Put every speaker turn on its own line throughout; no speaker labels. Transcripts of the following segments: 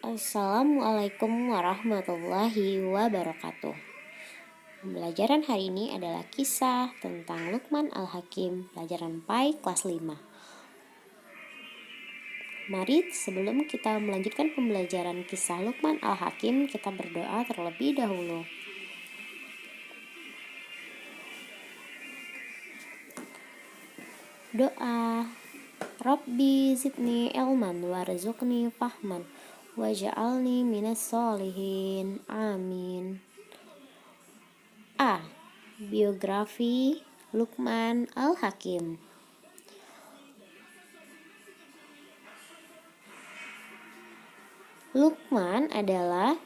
Assalamualaikum warahmatullahi wabarakatuh. Pembelajaran hari ini adalah kisah tentang Luqman Al-Hakim, pelajaran PAI kelas 5. Mari sebelum kita melanjutkan pembelajaran kisah Luqman Al-Hakim, kita berdoa terlebih dahulu. Doa. Rabbi zidni ilman warzuqni fahman waj'alni minas solihin. Amin. A. Biografi Luqman Al-Hakim. Luqman adalah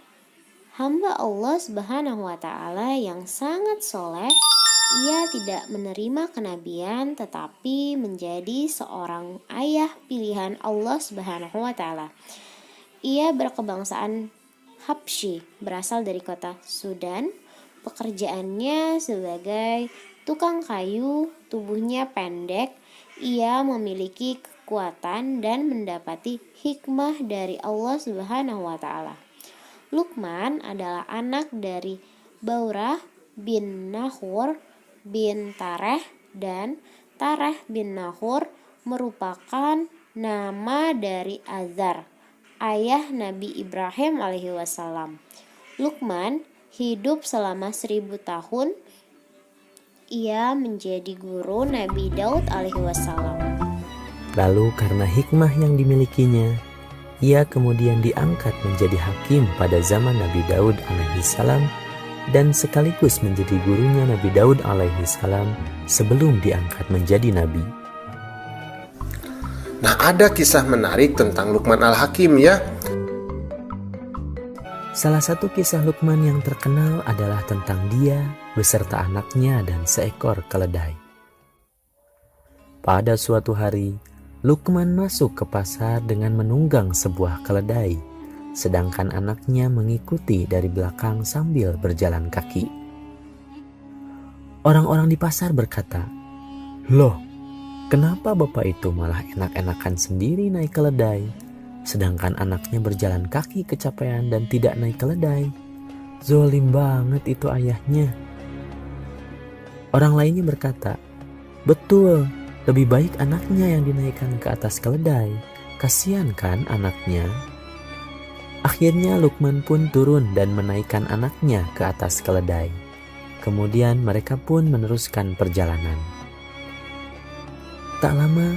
hamba Allah Subhanahu wa Ta'ala yang sangat soleh. Ia tidak menerima kenabian tetapi menjadi seorang ayah pilihan Allah Subhanahu wa Ta'ala. Ia berkebangsaan Habsyi, berasal dari kota Sudan. Pekerjaannya sebagai tukang kayu, tubuhnya pendek. Ia memiliki kekuatan dan mendapati hikmah dari Allah Subhanahu wa Ta'ala. Luqman adalah anak dari Baurah bin Nahur bin Tareh, dan Tareh bin Nahur merupakan nama dari Azar, ayah Nabi Ibrahim alaihi wasallam. Luqman hidup selama 1000 tahun. Ia menjadi guru Nabi Daud alaihi wasallam.
Lalu karena hikmah yang dimilikinya, ia kemudian diangkat menjadi hakim pada zaman Nabi Daud alaihi salam dan sekaligus menjadi gurunya Nabi Daud alaihi salam sebelum diangkat menjadi nabi.
Nah, ada kisah menarik tentang Luqman Al-Hakim ya.
Salah satu kisah Luqman yang terkenal adalah tentang dia beserta anaknya dan seekor keledai. Pada suatu hari, Luqman masuk ke pasar dengan menunggang sebuah keledai, sedangkan anaknya mengikuti dari belakang sambil berjalan kaki. Orang-orang di pasar berkata, "Loh, kenapa bapak itu malah enak-enakan sendiri naik keledai, sedangkan anaknya berjalan kaki kecapean dan tidak naik keledai? Zolim banget itu ayahnya." Orang lainnya berkata, "Betul, lebih baik anaknya yang dinaikkan ke atas keledai. Kasian kan anaknya?" Akhirnya Luqman pun turun dan menaikkan anaknya ke atas keledai. Kemudian mereka pun meneruskan perjalanan. Tak lama,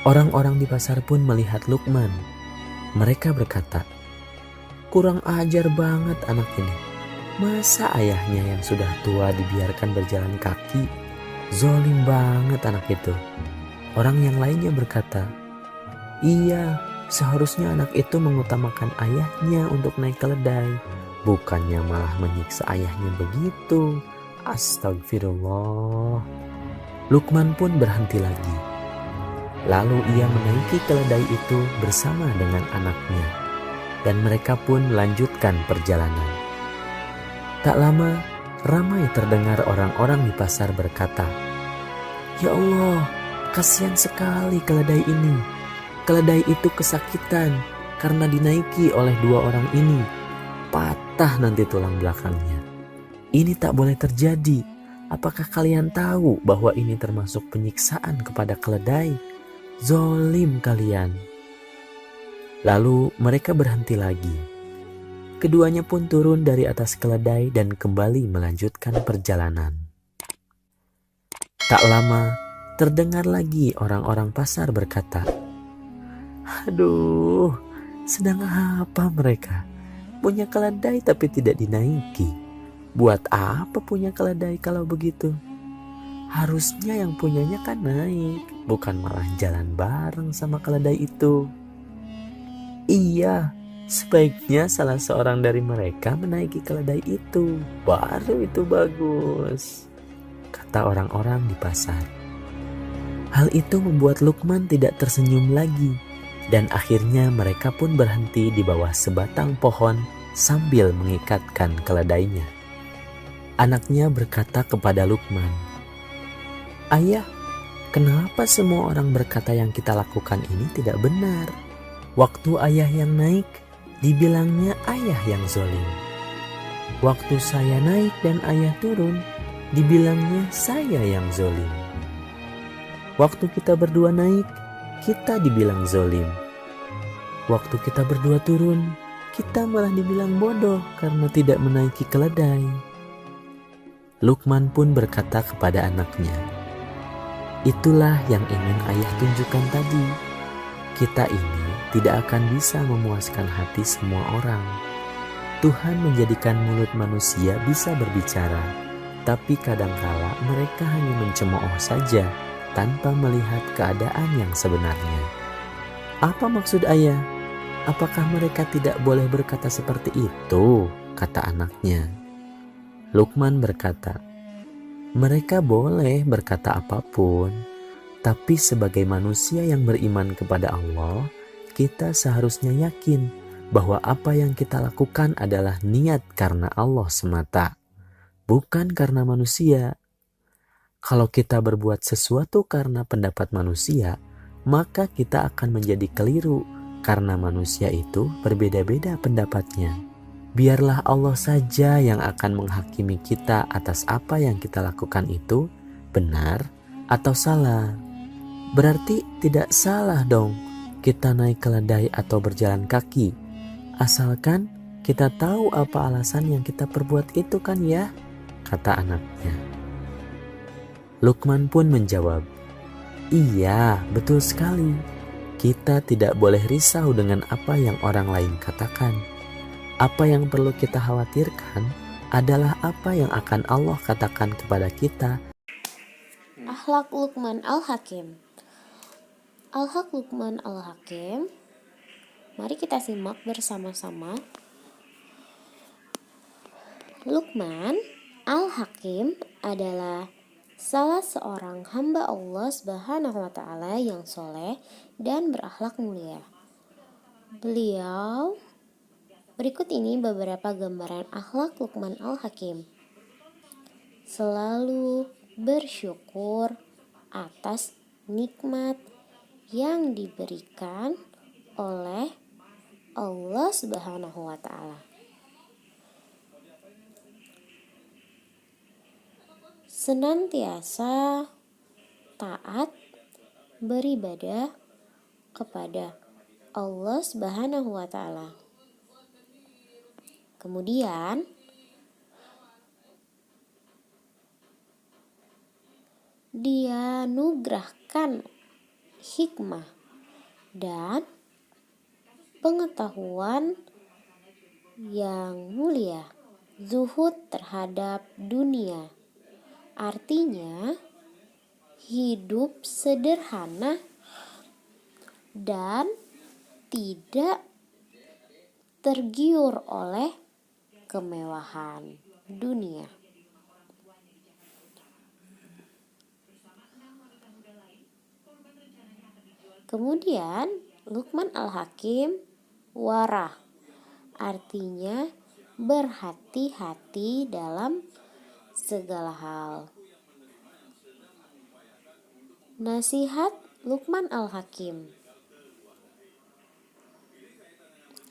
orang-orang di pasar pun melihat Luqman. Mereka berkata, "Kurang ajar banget anak ini. Masa ayahnya yang sudah tua dibiarkan berjalan kaki? Zolim banget anak itu." Orang yang lainnya berkata, "Iya, seharusnya anak itu mengutamakan ayahnya untuk naik keledai, bukannya malah menyiksa ayahnya begitu. Astagfirullah." Luqman pun berhenti lagi. Lalu ia menaiki keledai itu bersama dengan anaknya, dan mereka pun melanjutkan perjalanan. Tak lama, ramai terdengar orang-orang di pasar berkata, "Ya Allah, kasihan sekali keledai ini. Keledai itu kesakitan karena dinaiki oleh dua orang ini. Patah nanti tulang belakangnya. Ini tak boleh terjadi. Apakah kalian tahu bahwa ini termasuk penyiksaan kepada keledai? Zolim kalian." Lalu mereka berhenti lagi. Keduanya pun turun dari atas keledai dan kembali melanjutkan perjalanan. Tak lama, terdengar lagi orang-orang pasar berkata, "Aduh, sedang apa mereka? Punya keledai tapi tidak dinaiki. Buat apa punya keledai kalau begitu? Harusnya yang punyanya kan naik, bukan malah jalan bareng sama keledai itu. Iya, sebaiknya salah seorang dari mereka menaiki keledai itu, baru itu bagus," kata orang-orang di pasar. Hal itu membuat Luqman tidak tersenyum lagi. Dan akhirnya mereka pun berhenti di bawah sebatang pohon sambil mengikatkan keledainya. Anaknya berkata kepada Luqman, "Ayah, kenapa semua orang berkata yang kita lakukan ini tidak benar? Waktu ayah yang naik, dibilangnya ayah yang zolim. Waktu saya naik dan ayah turun, dibilangnya saya yang zolim. Waktu kita berdua naik, kita dibilang zolim. Waktu kita berdua turun, kita malah dibilang bodoh karena tidak menaiki keledai. Luqman pun berkata kepada anaknya, itulah yang ingin ayah tunjukkan tadi. Kita ini tidak akan bisa memuaskan hati semua orang. Tuhan menjadikan mulut manusia bisa berbicara, tapi kadangkala mereka hanya mencemooh saja tanpa melihat keadaan yang sebenarnya. Apa maksud ayah? Apakah mereka tidak boleh berkata seperti itu? Kata anaknya. Luqman berkata, mereka boleh berkata apapun, tapi sebagai manusia yang beriman kepada Allah, kita seharusnya yakin bahwa apa yang kita lakukan adalah niat karena Allah semata, bukan karena manusia. Kalau kita berbuat sesuatu karena pendapat manusia, maka kita akan menjadi keliru karena manusia itu berbeda-beda pendapatnya. Biarlah Allah saja yang akan menghakimi kita atas apa yang kita lakukan itu benar atau salah. Berarti tidak salah dong kita naik keledai atau berjalan kaki, asalkan kita tahu apa alasan yang kita perbuat itu kan ya, kata anaknya. Luqman pun menjawab, iya betul sekali. Kita tidak boleh risau dengan apa yang orang lain katakan. Apa yang perlu kita khawatirkan adalah apa yang akan Allah katakan kepada kita.
Akhlak Luqman Al-Hakim. Akhlak Luqman Al-Hakim. Mari kita simak bersama-sama. Luqman Al-Hakim adalah salah seorang hamba Allah Subhanahu wa taala yang soleh dan berakhlak mulia. Berikut ini beberapa gambaran akhlak Luqman Al-Hakim. Selalu bersyukur atas nikmat yang diberikan oleh Allah Subhanahu wa taala. Senantiasa taat beribadah kepada Allah Subhanahu wa taala. Kemudian dia nugerahkan hikmah dan pengetahuan yang mulia, zuhud terhadap dunia. Artinya hidup sederhana dan tidak tergiur oleh kemewahan dunia. Kemudian Luqman Al-Hakim warah, artinya berhati-hati dalam segala hal. Nasihat Luqman Al-Hakim.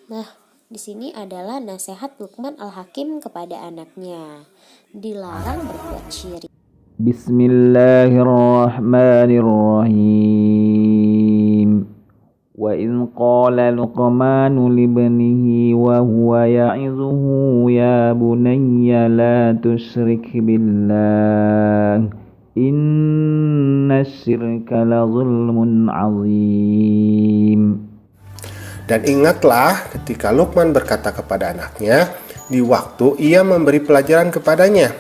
Nah, di sini adalah nasihat Luqman Al-Hakim kepada anaknya. Dilarang berbuat syirik.
Bismillahirrahmanirrahim. Wa idh qala Luqmanu libnihi wa huwa ya'izuhu ya bunayya la tusyrik billah inna syirka la zulmun azim.
Dan ingatlah ketika Luqman berkata kepada anaknya di waktu ia memberi pelajaran kepadanya,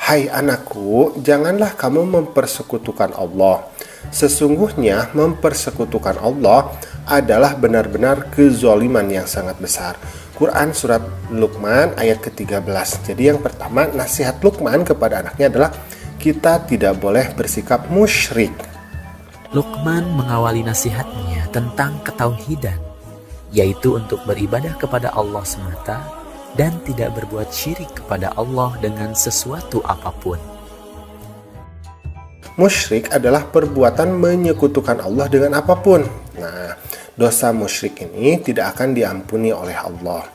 hai anakku, janganlah kamu mempersekutukan Allah. Sesungguhnya mempersekutukan Allah adalah benar-benar kezaliman yang sangat besar. Quran surat Luqman ayat ke-13. Jadi yang pertama, nasihat Luqman kepada anaknya adalah kita tidak boleh bersikap musyrik.
Luqman mengawali nasihatnya tentang ketauhidan, yaitu untuk beribadah kepada Allah semata dan tidak berbuat syirik kepada Allah dengan sesuatu apapun.
Musyrik adalah perbuatan menyekutukan Allah dengan apapun. Nah, dosa musyrik ini tidak akan diampuni oleh Allah.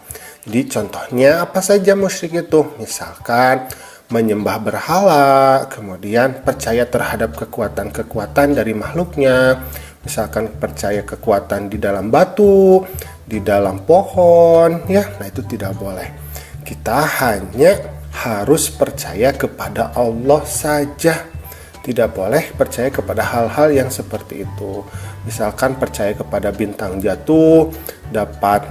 Jadi contohnya apa saja musyrik itu? Misalkan menyembah berhala, kemudian percaya terhadap kekuatan-kekuatan dari makhluknya, misalkan percaya kekuatan di dalam batu, di dalam pohon, ya, nah itu tidak boleh. Kita hanya harus percaya kepada Allah saja. Tidak boleh percaya kepada hal-hal yang seperti itu. Misalkan percaya kepada bintang jatuh dapat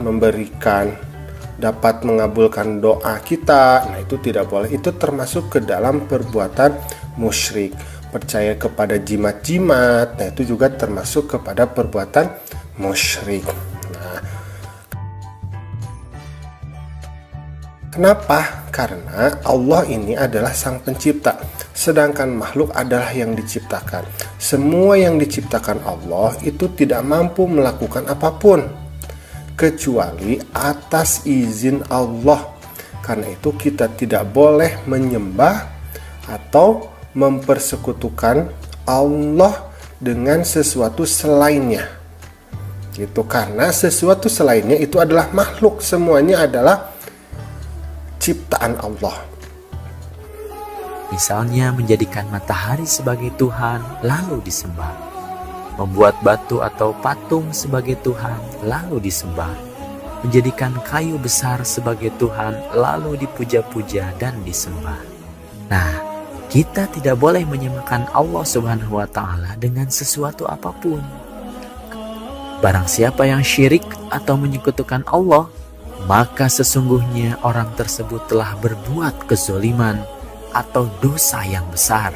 mengabulkan doa kita. Nah, itu tidak boleh. Itu termasuk ke dalam perbuatan musyrik. Percaya kepada jimat-jimat. Nah, itu juga termasuk kepada perbuatan musyrik. Nah, kenapa? Karena Allah ini adalah sang pencipta, sedangkan makhluk adalah yang diciptakan. Semua yang diciptakan Allah itu tidak mampu melakukan apapun kecuali atas izin Allah. Karena itu kita tidak boleh menyembah atau mempersekutukan Allah dengan sesuatu selainnya. Gitu, karena sesuatu selainnya itu adalah makhluk, semuanya adalah ciptaan Allah.
Misalnya menjadikan matahari sebagai Tuhan lalu disembah, membuat batu atau patung sebagai Tuhan lalu disembah, menjadikan kayu besar sebagai Tuhan lalu dipuja-puja dan disembah. Nah, kita tidak boleh menyamakan Allah Subhanahu wa Ta'ala dengan sesuatu apapun. Barang siapa yang syirik atau menyekutukan Allah, maka sesungguhnya orang tersebut telah berbuat kezaliman atau dosa yang besar.